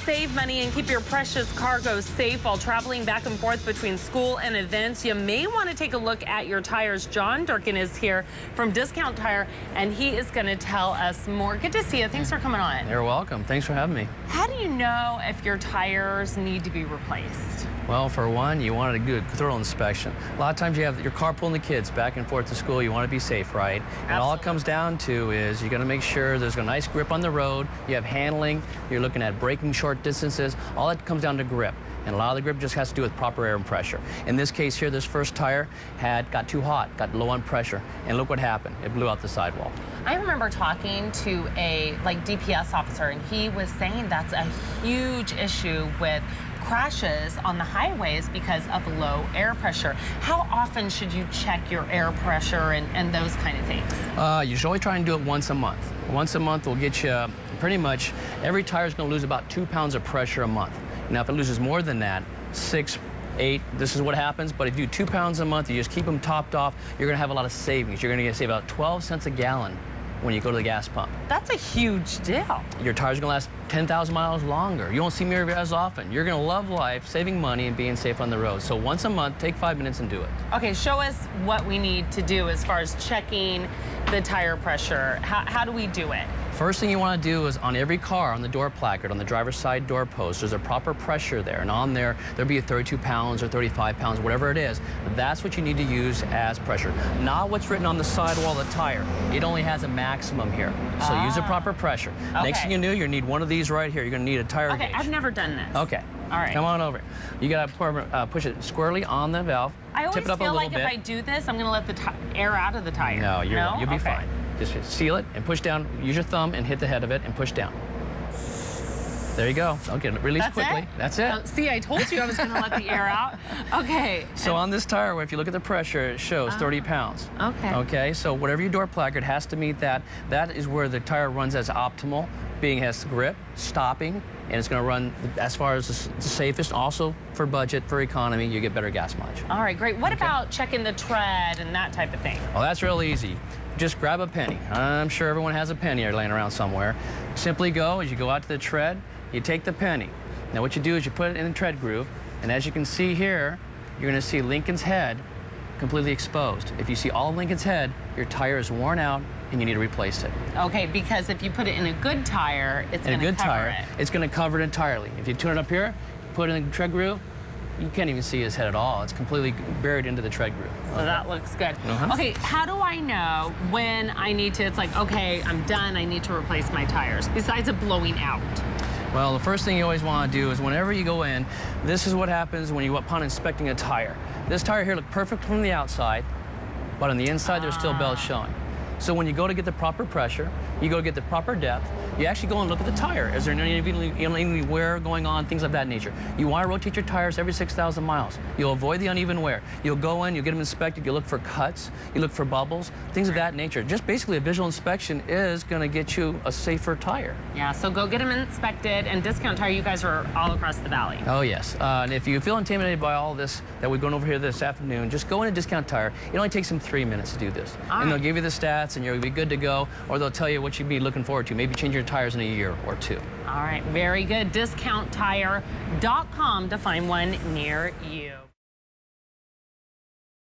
save money and keep your precious cargo safe while traveling back and forth between school and events, you may want to take a look at your tires. John Dierken is here from Discount Tire, and he is going to tell us more. Good to see you. Thanks for coming on. You're welcome. Thanks for having me. How do you know if your tires need to be replaced? Well, for one, you want a good thorough inspection. A lot of times you have your car pulling the kids back and forth to school. You want to be safe, right? And all it comes down to is you got to make sure there's a nice grip on the road. You have handling. You're looking at braking short distances. All that comes down to grip. And a lot of the grip just has to do with proper air and pressure. In this case here, this first tire got too hot, got low on pressure, and look what happened. It blew out the sidewall. I remember talking to a DPS officer, and he was saying that's a huge issue with crashes on the highways because of low air pressure. How often should you check your air pressure and those kind of things? You should always try and do it once a month. Once a month will get you pretty much, every tire is going to lose about 2 pounds of pressure a month. Now, if it loses more than that, 6, 8, this is what happens. But if you do 2 pounds a month, you just keep them topped off, you're going to have a lot of savings. You're going to save about 12 cents a gallon when you go to the gas pump. That's a huge deal. Your tires are going to last 10,000 miles longer. You won't see me as often. You're going to love life, saving money, and being safe on the road. So once a month, take 5 minutes and do it. Okay, show us what we need to do as far as checking the tire pressure. How do we do it? First thing you want to do is on every car, on the door placard, on the driver's side door post, there's a proper pressure there. And on there, there'll be a 32 pounds or 35 pounds, whatever it is. That's what you need to use as pressure. Not what's written on the sidewall of the tire. It only has a maximum here. So use a proper pressure. Okay. Next thing you know, you need one of these right here. You're going to need a tire gauge. I've never done this. Okay. All right. Come on over. You got to push it squarely on the valve. I always tip it up feel a little like bit. if I do this, I'm going to let the air out of the tire. No, you'll be fine. Just seal it and push down. Use your thumb and hit the head of it and push down. There you go. Okay, release quickly. That's it. See, I told you I was going to let the air out. Okay. So on this tire, if you look at the pressure, it shows 30 pounds. Okay. Okay, so whatever your door placard has to meet that. That is where the tire runs as optimal, being has grip, stopping, and it's going to run as far as the safest. Also, for budget, for economy, you get better gas mileage. All right, great. What about checking the tread and that type of thing? Well, that's real easy. Just grab a penny. I'm sure everyone has a penny laying around somewhere. Simply go, as you go out to the tread, you take the penny. Now what you do is you put it in the tread groove, and as you can see here, you're going to see Lincoln's head completely exposed. If you see all of Lincoln's head, your tire is worn out and you need to replace it. Okay, because if you put it in a good tire, it's going to cover it. It's going to cover it entirely. If you tune it up here, put it in the tread groove, you can't even see his head at all. It's completely buried into the tread groove. So that looks good. Okay, how do I know when I need to, it's like, okay, I'm done, I need to replace my tires, besides it blowing out? Well, the first thing you always want to do is whenever you go in, this is what happens when you, upon inspecting a tire. This tire here looked perfect from the outside, but on the inside there's still belts showing. So when you go to get the proper pressure, you go to get the proper depth, you actually go and look at the tire. Is there any wear going on, things of that nature? You want to rotate your tires every 6,000 miles. You'll avoid the uneven wear. You'll go in, you'll get them inspected, you look for cuts, you look for bubbles, things of that nature. Just basically a visual inspection is going to get you a safer tire. Yeah, so go get them inspected, and Discount Tire, you guys are all across the valley. Oh, yes. And if you feel intimidated by all this that we've gone over here this afternoon, just go into Discount Tire. It only takes them 3 minutes to do this. And they'll give you the stats, and you'll be good to go, or they'll tell you what you'd be looking forward to. Maybe change your tires in a year or 2. All right, very good. DiscountTire.com to find one near you.